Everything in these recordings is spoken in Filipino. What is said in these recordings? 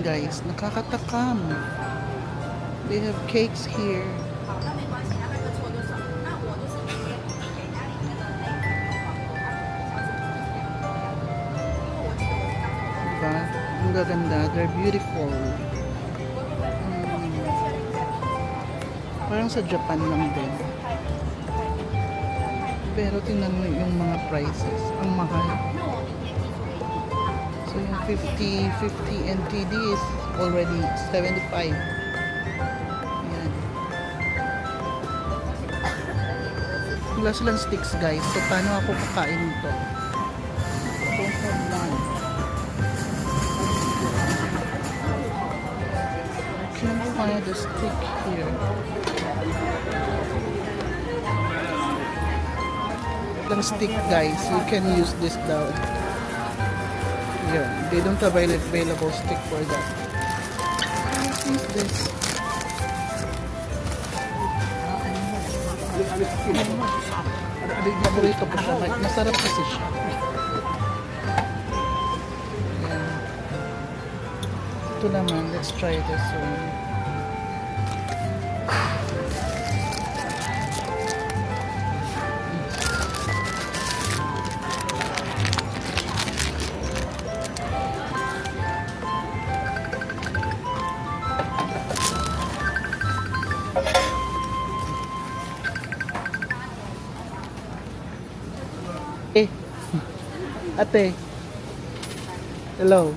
guys. Nakakatakam. They have cakes here. Diba? Ang gaganda. They're beautiful. Parang sa Japan lang din. Pero tingnan mo yung mga prices. Ang mahal. So yung 50 NTD is already 75. Ayan. Wala silang sticks guys. So paano ako kakain nito? I don't have none. I can't find a stick here. Lang stick guys. You can use this daw. Yeah, they don't have available stick for that. What is this? Paborito ko siya. Masarap kasi siya. Ayan. Ito naman, let's try this one. Ate. Hello.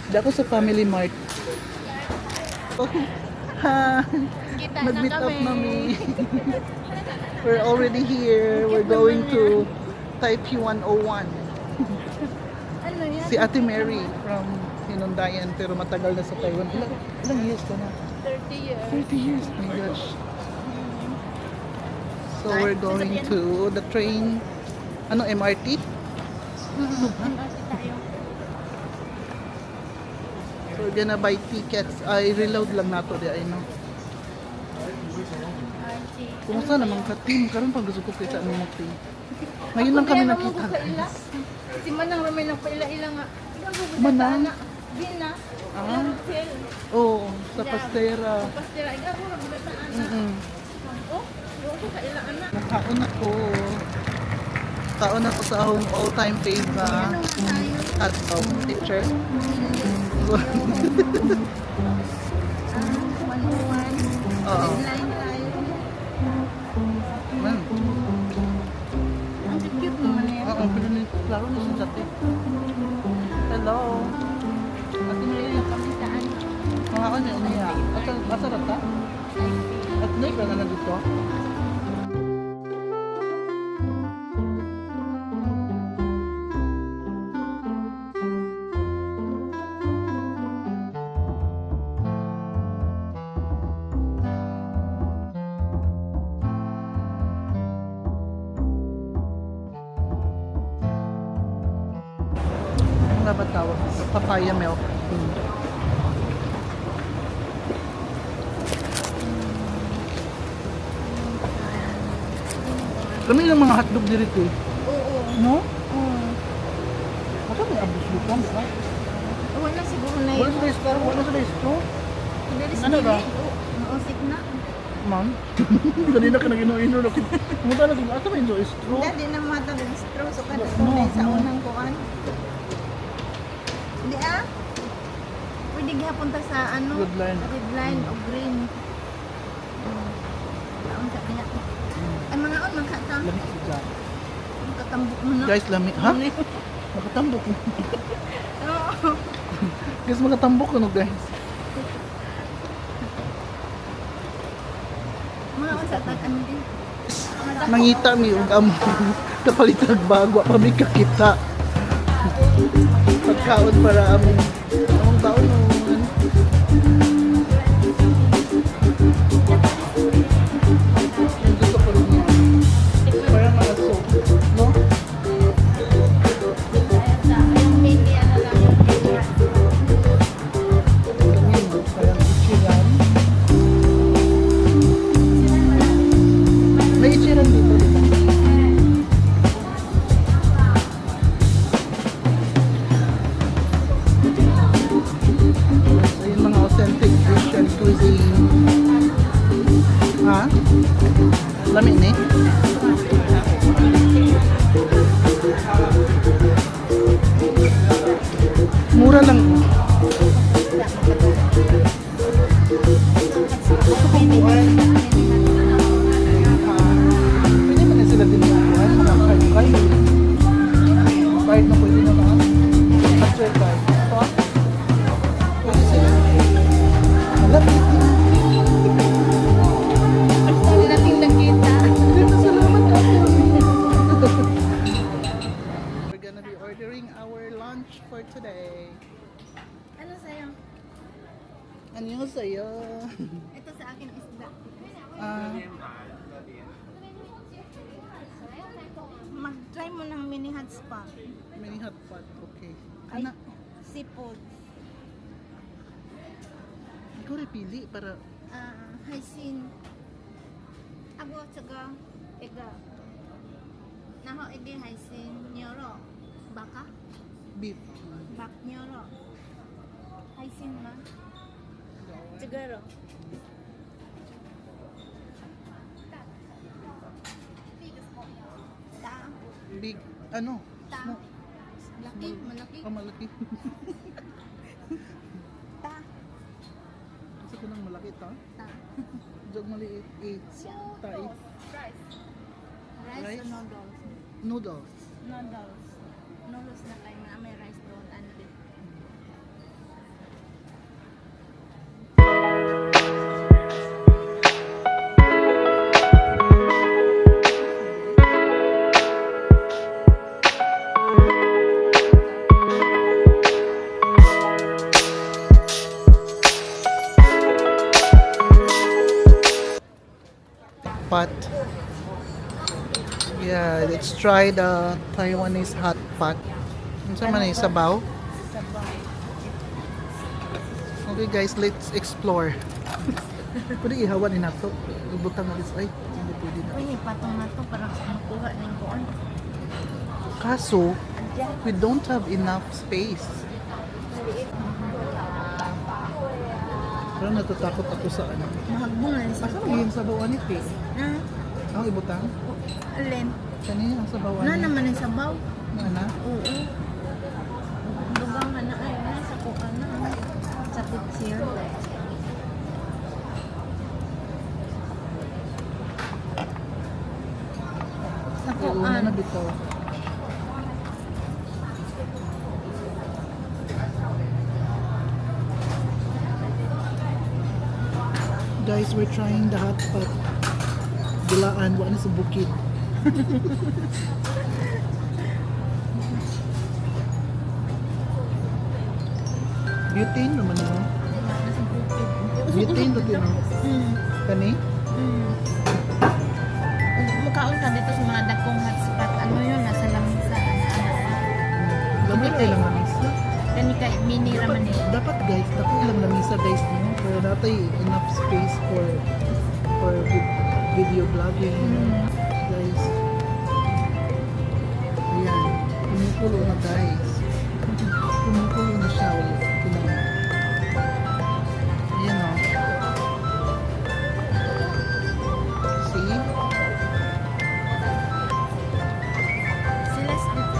Di ako sa Family Mart. Oh, ha. Mag-meet up kami. We're already here. We're going to Taipei 101. Si Ate Mary from Hinundayan pero matagal na sa Taiwan. Ilang years ka na? 30 years. 30 years. Oh my gosh. So we're going to the train, ano, MRT? MRT tayo. So we're gonna buy tickets. Ay, reload lang nato di ay no. Kumusta naman ka team? Karon pag gusto ko kita ng mga team. Ngayon lang kami nakita. Si Manang Ramay ng paila-ila nga. Manang? Bina. Ah. Oo, sa Pastera. Pastera. Ikaw mo nagbataan na. Oh, yung ko kaila anak. Nakaon ako. Kaon ako sa akong all-time favorite at picture. 101. Oo. Line tayo. Man. Ang cute naman yan. Oo, pero klaro na siya dati. Hello. At Ngayon kami saan? mga ano niya. Masarap ka? At nai ka na dito? Ano ba tawag? Papaya milk. Kami lang mga hotdog dito eh. Oo. No? Oo. Asa may abos mo ka? Wala siguro na Wala yun. sa resto? Wala sa resto? Ano ba? Nausik na. Ma'am? Kanina ka nag-ino-ino. Pumunta na kung asa may resto? Hindi na matang straw. So kada No, tunay sa no. unang kuan. Hindi ah. Pwede gihapon ta sa ano? Red line. Red line o green. Taon sa kanya. Ay mga on magkatang. Lamig siya. Katambok mo na. Guys, lamig. Ha? Makatambok. Oo. Guys, makatambok ko no guys. Mga on sa tag ano din. Mangita mi ug amo. Kapalitag bago pa mi kakita. Pagkaon para among baon no. Gusto ko rin yan. Parang mga soup, no? Yung media na lang yung media. Ganyan, parang ichiran. May ichiran dito, di ba? Annyeonghaseyo. Ito sa akin isda. Ah, Mag-try mo ng mini hot spa. mini hot pot. Okay. Ay, Ana, seafood. ikaw rin pili para Haisin. Abo tsaga ega. Naho edi haisin nyoro. Baka? beef. Bak nyoro. Haisin ma. Siguro. Ta. Big, ano? Ta. Laki, malaki. Oh, malaki. Ta. Kasi ko nang malaki ta. Ta. Jog maliit. Tai. Rice. Rice? Rice or noodles? Noodles. Noodles. Noodles na kayo. May rice doon. Ano din? Pot. Yeah, let's try the Taiwanese hot pot. Ano sa man sabaw? Sabaw. Okay guys, let's explore. Pwede ihawan ni nato. Ibutang na ay, hindi pwede na. Uy, patong na to. Parang makuha ng kuon. Kaso, we don't have enough space. Parang natatakot ako sa ano. Mahagbong na sa Asa yung sabawan ni Pig? Na? Ang ibutang? Alin? Kani ang sabawan Na ni? naman ang sabaw. Ana? Oo. Dugang na ay na sa kuan na. Sa pitsir. Sa Iuna na kuan. bitaw. Guys, we're trying the hot pot. Gilaan, wala na sa bukid. Butane naman ako. Nasa bukid. Butane to din. Hmm. Kani? Hmm. Mukaon ka dito sa mga dakong hotspot. Ano yun? Nasa lamisa. Gamit kayo lang lamisa. Kani kay mini raman eh. Dapat guys, dako lang lamisa guys. No? Pero natay enough space for video vlogging. Guys. Ayan. Kumukulo na guys. Kumukulo na siya ulit. Tingnan. Ayan o. See?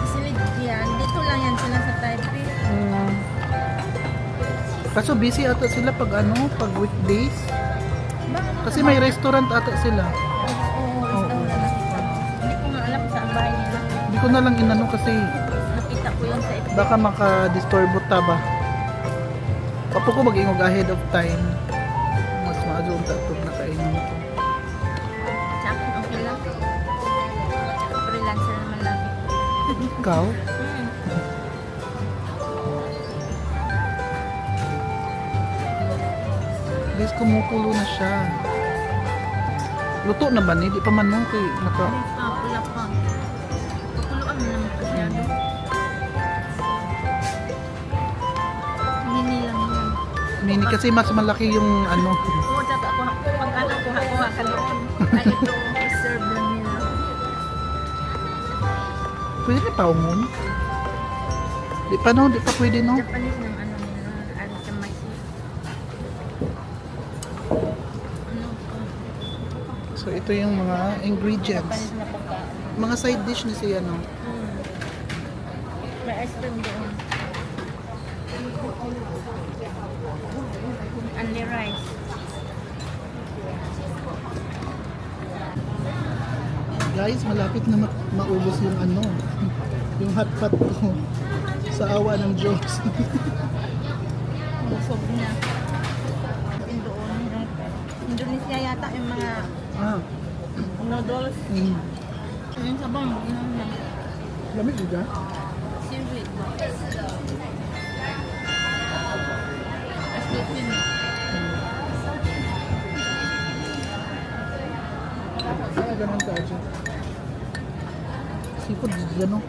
Sila yan. Dito lang yan sila sa Taipei. Kaso busy ata sila pag ano, pag weekdays. Bakit? Kasi may restaurant ata sila. Oo, restaurant. Hindi ko nga alam sa bahay nila. Hindi ko na lang inano kasi Nakita ko yun sa ito. baka maka-disturbo ta ba. Papo ko mag-ingog ahead of time. Mas maaga unta ito na kainin ito. Sa akin, okay lang. Freelancer naman lagi. Ikaw? Guys, kumukulo na siya. Luto na ba ni? Di pa man no? Kay naka... Pula pa. Pakuluan mo naman masyado. Mini lang yan. Mini kasi mas malaki yung ano. Oo, tsaka ako, pag ano, kuha ka doon. Ay, ito, reserve lang nila. Pwede na paungon? Di pa no? Di pa pwede no? Japanese ng ano nila, aritamashi. Ano, So ito yung mga ingredients. Japanese na pagkain. Mga side dish na siya no? May ice cream doon. Only rice. Guys, malapit na maubos yung ano. Yung hot pot ko. Sa awa ng Diyos. Busog na. Doon. Indonesia yata yung mga Ah. noodles. Mm. Yung sabang. Lamig juga. Seaweed. Astusin. siya ganun ka-adjust. Seafood, gano'n.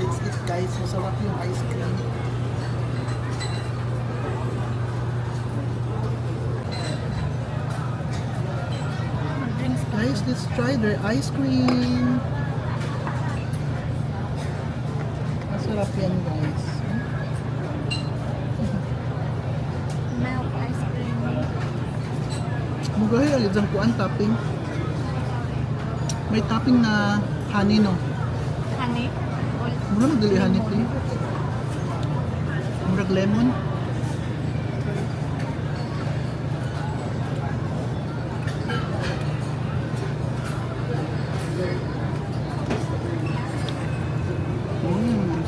Let's eat guys, masarap yung ice cream. Drinks pa. Guys, let's try their ice cream. Masarap yan guys. Milk ice cream. Mugahay agad ang kuan topping. May topping na honey no. Honey. Mura magdali honey tea. Murag lemon.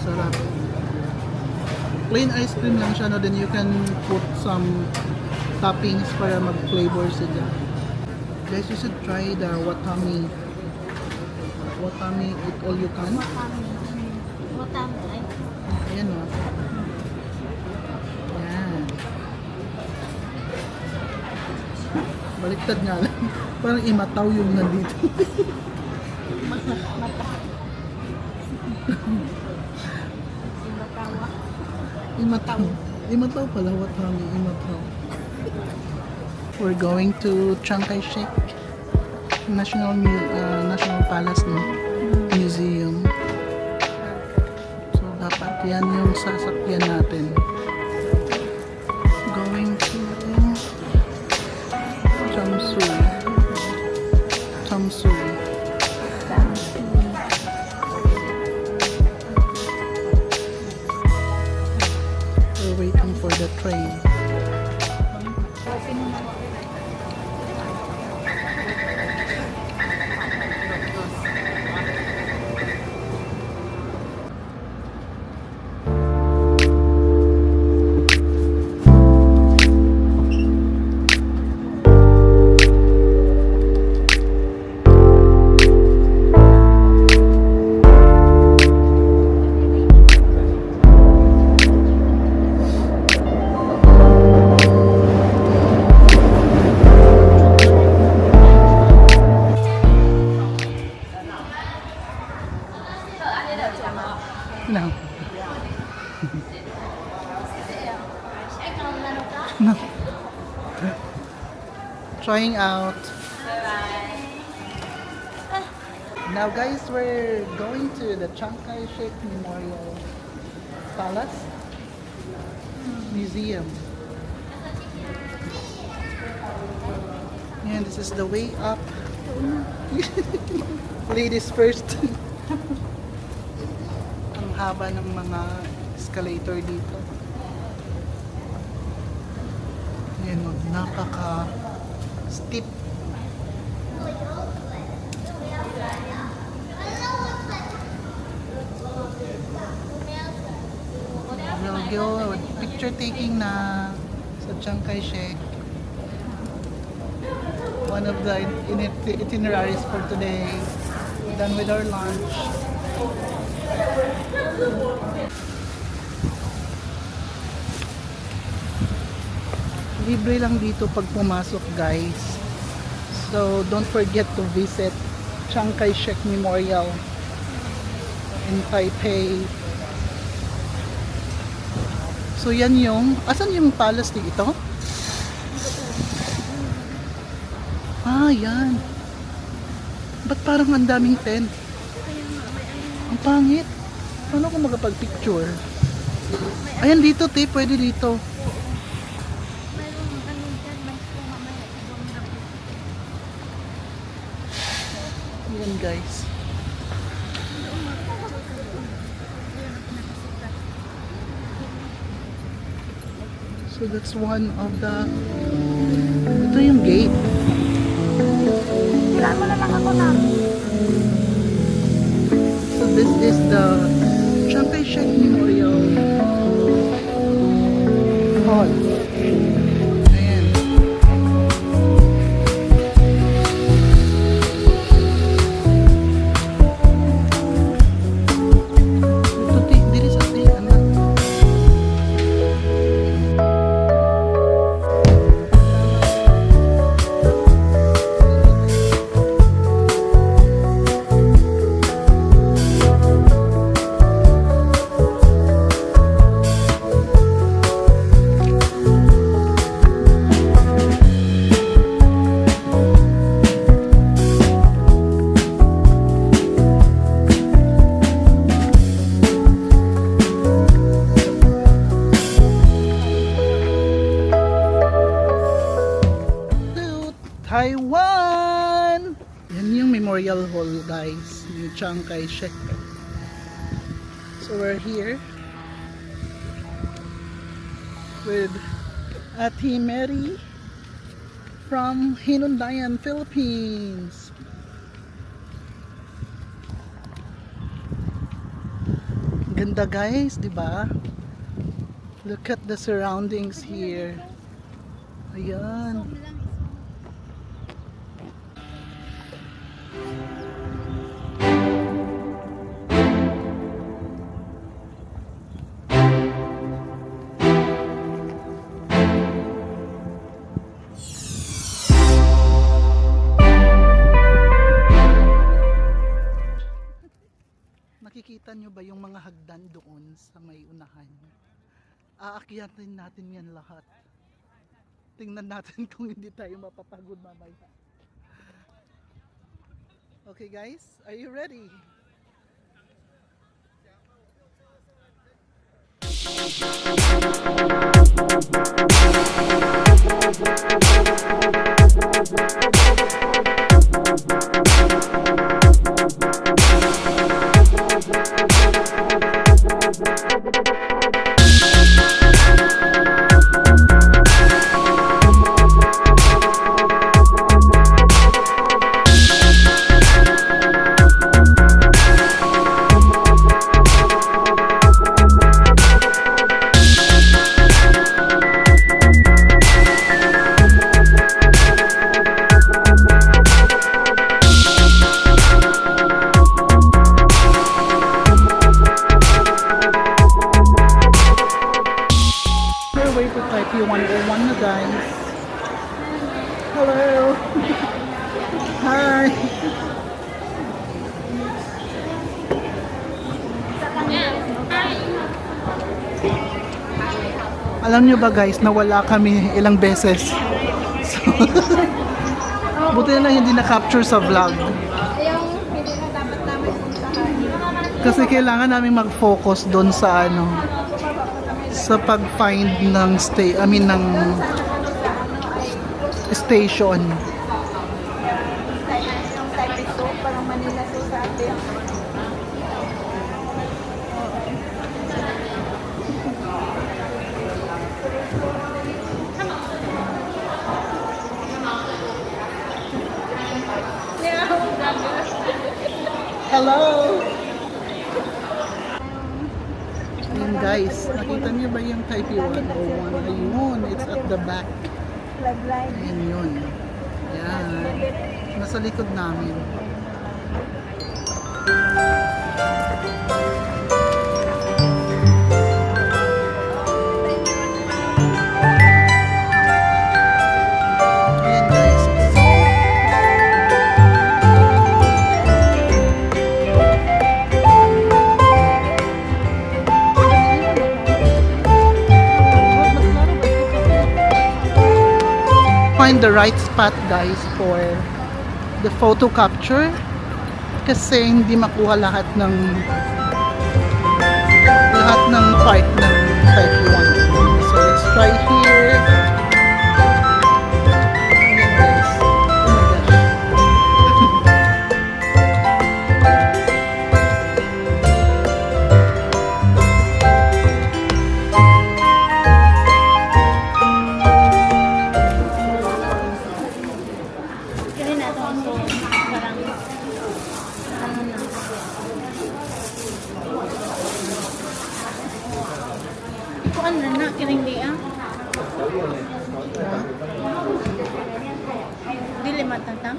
Sarap. Plain ice cream lang siya, no? Then you can put some toppings para mag-flavor sila. Guys, you should try the Watami. Watami eat all you can. Watami. Ayan o. Ayan. Baliktad nga lang. Parang imataw yung nandito. Imataw. Imataw pala. Watami. Imataw. We're going to Chiang Kai-shek National Palace no? Museum. So dapat yan yung sasakyan natin. Going to Chamsui. Chamsui. We're waiting for the train. No. No. Trying out. Now guys, we're going to the Chiang Kai-shek Memorial Palace Museum. And this is the way up. Ladies first. Ang haba ng mga escalator dito. Yan o, napaka-steep. We'll go picture taking na sa Chiang Kai-shek. One of the itineraries for today. We're done with our lunch. Libre lang dito pag pumasok guys. So don't forget to visit Chiang Kai-shek Memorial in Taipei. So yan yung, asan yung palace dito? Ah, yan. Ba't parang ang daming tent? Ang pangit. Paano ako magpapag-picture? Ayan dito, te. Pwede dito. Ayan guys. So that's one of the... Ito yung gate. Ilan mo na lang ako na. So this is the Chiang Kai-shek Memorial Hall. Ayan. Ito, dili sa ano. To Taiwan! Yan yung Memorial Hall guys, yung Chiang Kai-shek. So we're here with Ate Mary from Hinundayan, Philippines. Ganda guys, di ba? Look at the surroundings here. Ayan. Nakikita nyo ba yung mga hagdan doon sa may unahan? Aakyatin natin yan lahat. Tingnan natin kung hindi tayo mapapagod mamaya. Okay guys, are you ready? We're way to Taipei 101 na guys. Hello! Hi! Alam nyo ba guys, nawala kami ilang beses. So, buti na lang hindi na-capture sa vlog. Yung hindi na dapat namin puntahan. Kasi kailangan namin mag-focus doon sa ano, sa pag-find ng ng station. Yung Taipei to, parang Manila to sa atin. Hello! Ayan guys, nakita niyo ba yung Taipei 101? Ayun, it's at the back. Flag. Ayan yun. Ayan. Nasa likod namin. Ayan guys. Find the right spot guys for the photo capture kasi hindi makuha lahat ng part ng Taipei 101. So let's try here. Ayan guys. Oh my gosh. Dili matatang.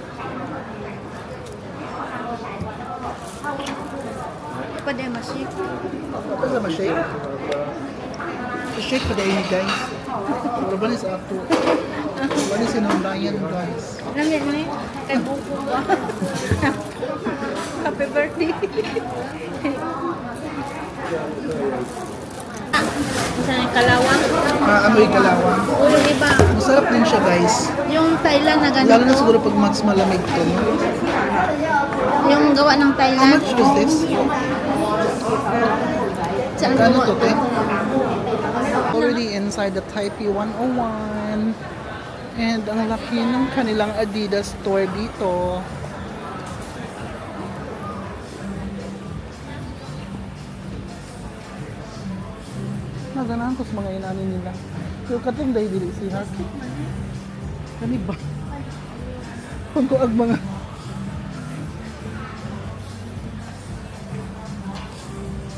Pwede masik. Apa sama shake? Shake pada ini guys. Korban is ako. Korban is sinundayan guys. Lami ni kay buko ba. Happy birthday. Isa na kalawang. Amoy kalawang. O yung iba, Masarap din siya guys. yung Thailand na ganito. Lalo na siguro pag mas malamig to. No? Yung gawa ng How Thailand. much is this? Saan Kano gawa? to, te? Already inside the Taipei 101. And ang laki ng kanilang Adidas store dito. Naganahan ko sa mga inani nila. Pero katong dahil dili siya. Kani ba? Kung ko ang mga...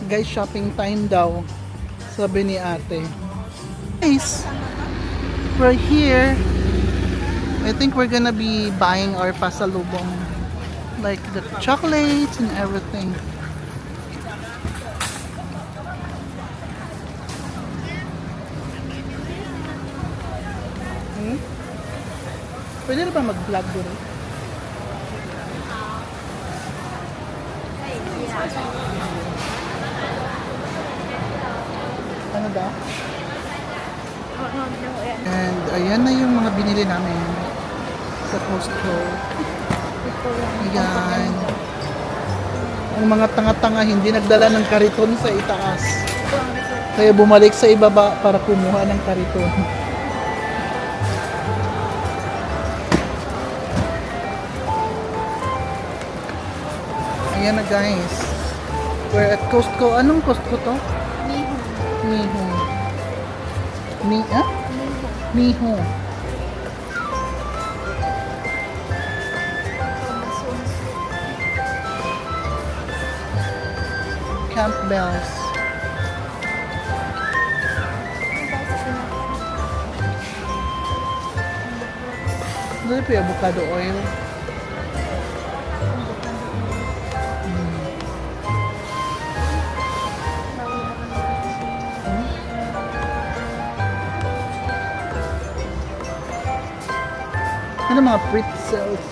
Guys, shopping time daw. Sabi ni ate. Guys, we're here. I think we're gonna be buying our pasalubong. Like the chocolates and everything. Hmm? Pwede na ba mag-vlog doon? Ano daw? And ayan na yung mga binili namin sa Costco. Ayan. Ang mga tanga-tanga hindi nagdala ng kariton sa itaas. Kaya bumalik sa ibaba para kumuha ng kariton. Ayan na guys. We're at Costco. Anong Costco to? Miho. Miho. Campbell's. Dito po yung avocado oil. Ano mga pretzels?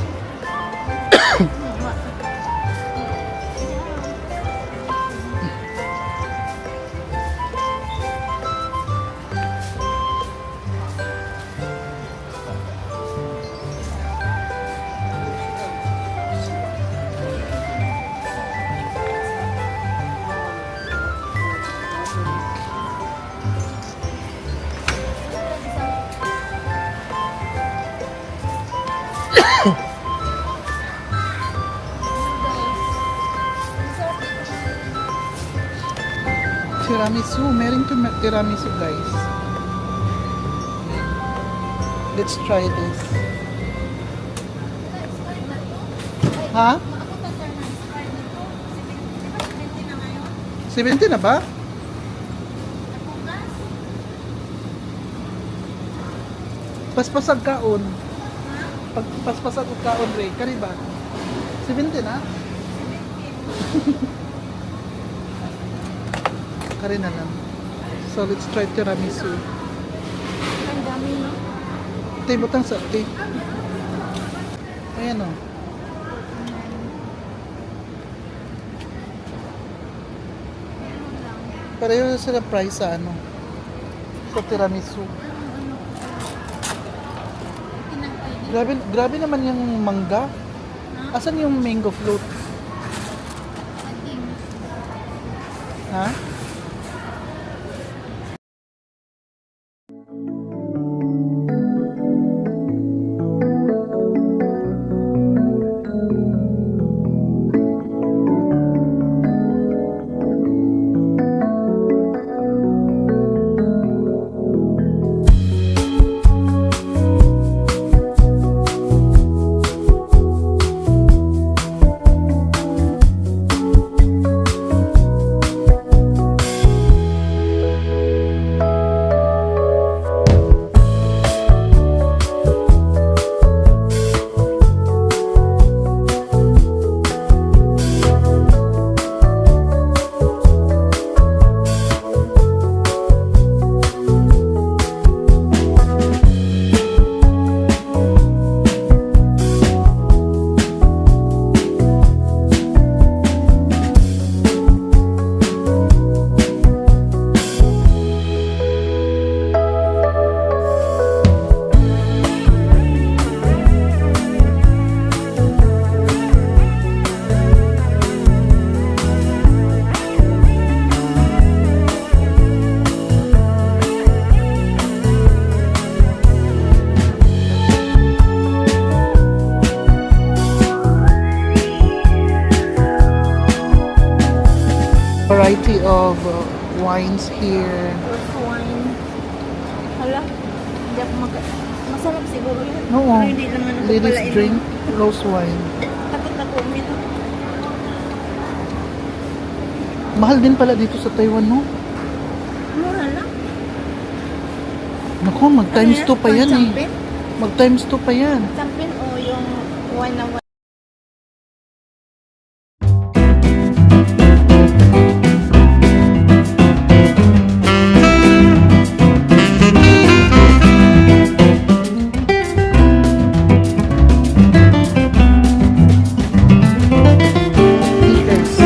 Tiramisu. Meron to tiramisu guys. Let's try this. Ha? 70 na ba? Paspasag kaon. Pag paspasag og kaon re, kani ba? 70 na? Kari na lang. So let's try tiramisu. Ang dami, no? Tay butang sa tay. Ayan o. Pareho sila price sa ano. Sa tiramisu. Grabe naman yung mangga. Asan yung mango float? Ha? variety of wines here. Rose wine. Hala, hindi ako masarap siguro yun. No, Pero hindi naman ako ladies pala drink rose wine. Takot ako uminom. Mahal din pala dito sa Taiwan, no? Mura lang. Naku, mag times 2 pa yan eh. Champagne? Mag times 2 pa yan. Champagne o yung wine na wine? Yes.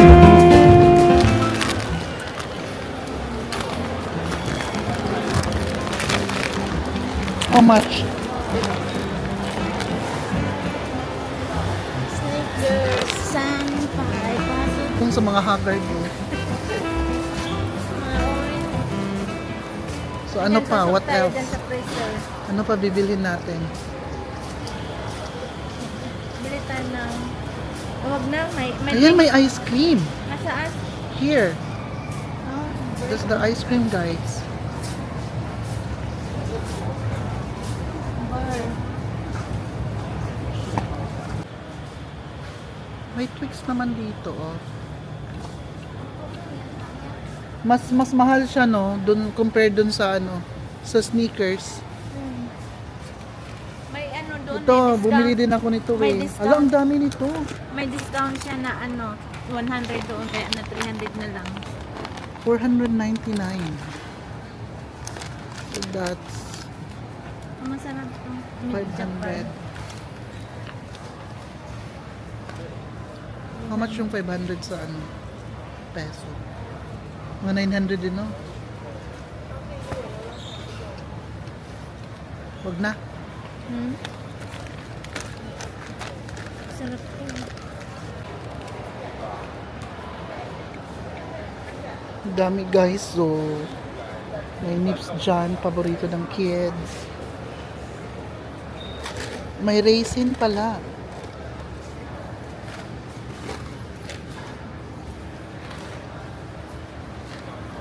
How much? Snickers, San, 5 pesos. Kung sa mga haggard mo. Mga orange. So ano Yan, pa? sasok What tayo else? dyan sa freezer. Ano pa bibilhin natin? Bili tayo ng... Huwag na, may Ayan, may ice cream. Nasaan? Here. Oh, That's the ice cream, guys. bar. May Twix naman dito, oh. Mas mahal siya, no? Dun, compared dun sa ano, sa sneakers. May ano doon, Ito, may discount. bumili din ako nito, May eh. discount. Alam, ang dami nito. May discount siya na ano, 100 doon, kaya na 300 na lang. 499. So that's Ang masarap to. 500. How much yung 500 sa ano? Peso. Mga 900 din, no? Wag na. Hmm? Sarap to. Dami, guys. So, may nips dyan. Paborito ng kids. May raisin pala.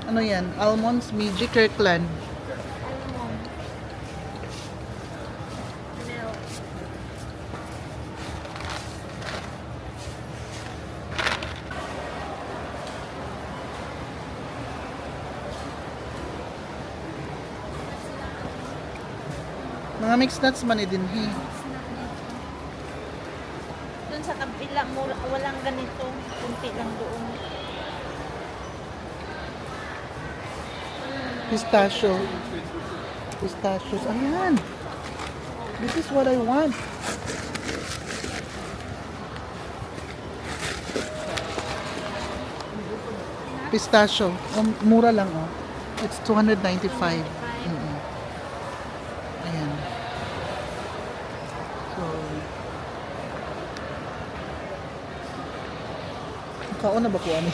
Ano yan? Almonds, Meiji, Kirkland. Almond. Milk. Mga mixed nuts man din, he. Snack dito. Doon sa kabila, walang ganito. Kunti lang doon. Pistachio. Pistachios. Ayan. This is what I want. Pistachio. Mura lang, oh. It's 295. Mm-mm. Ayan. So, kaon na ba ko ano?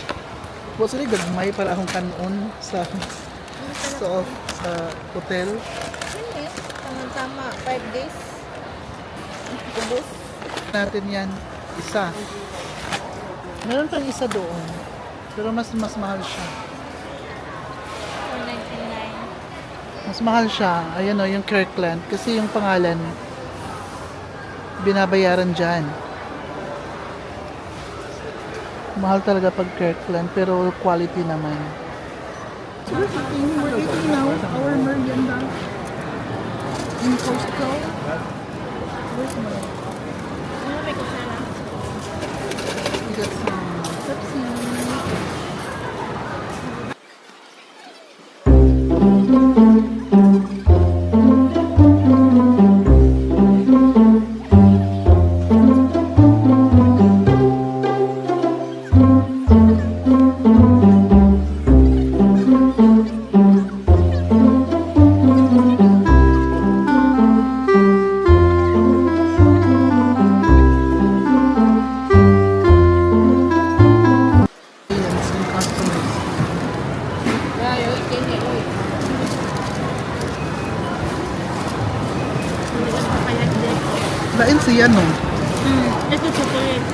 Wa sila gagmay para akong kanon sa sa hotel. Hindi. Tama-tama. 5 days. Ubus. Natin yan isa. Meron pang isa doon. Pero mas mahal siya. 499. Mas mahal siya. Ayan o, yung Kirkland. Kasi yung pangalan, binabayaran dyan. Mahal talaga pag Kirkland, pero quality naman. So we're eating now our merienda in Costco. Where's my... Ano may kusara? We got some Pepsi. Ayan, some customers. Hindi lang papayag din. Lain siya, no? Ito chocolate.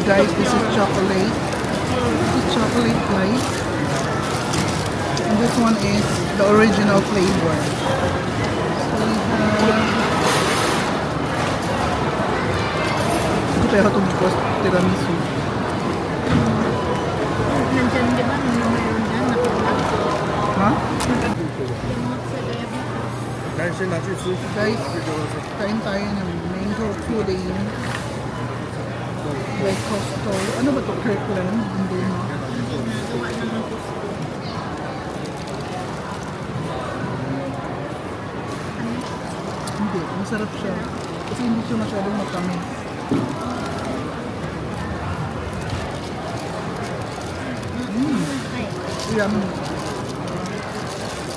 Guys, this is chocolate. Mm. chocolate light. And this one is the original flavor. So we have... Ito pero tumikos tiramisu. Nandiyan, di ba? Mayroon dyan. Nakuha. Ha? Yung sa diabetes. Guys, kain tayo ng mango pudding. By Costco. Ano ba ito? Kirkland? Hindi mo. Hindi na. Gawa ng gusto. Hindi. Masarap siya. Kasi hindi siya masyadong matamis. Ay. Yummy.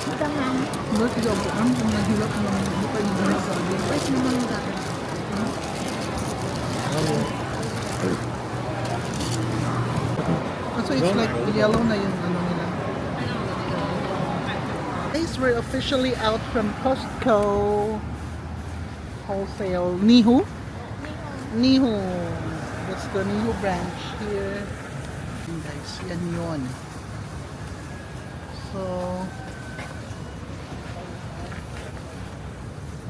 Ito ma'am. Ba't ikaw po? Ang naghilap naman. Hindi pa yung nasabi. Wais naman ka. So it's like yellow na yung ano nila. Guys, we're officially out from Costco. Wholesale. Nihu? Nihu. That's the Nihu branch here. And guys, yan yun. So,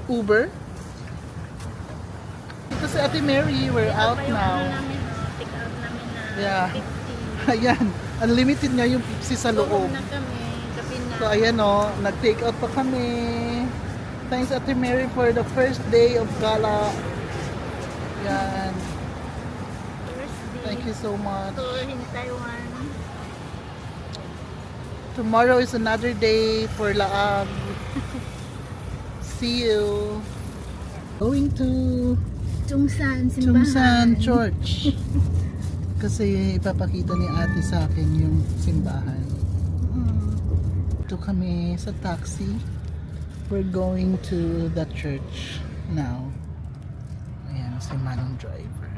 Uber. Ito si Ate Mary, we're out now. Pick out namin na Yeah. 50. Ayan, unlimited nga yung Pepsi sa loob. Tulog na kami. Gabi na. So ayan o, nag-take out pa kami. Thanks Ate Mary for the first day of gala. Yan. Thursday. Thank you so much. Tour in Taiwan. Tomorrow is another day for Laag. See you. Going to Chungsan, Chungsan Church. Kasi ipapakita ni ate sa akin yung simbahan. Ito kami sa taxi. We're going to the church now. Ayan, si Manong driver.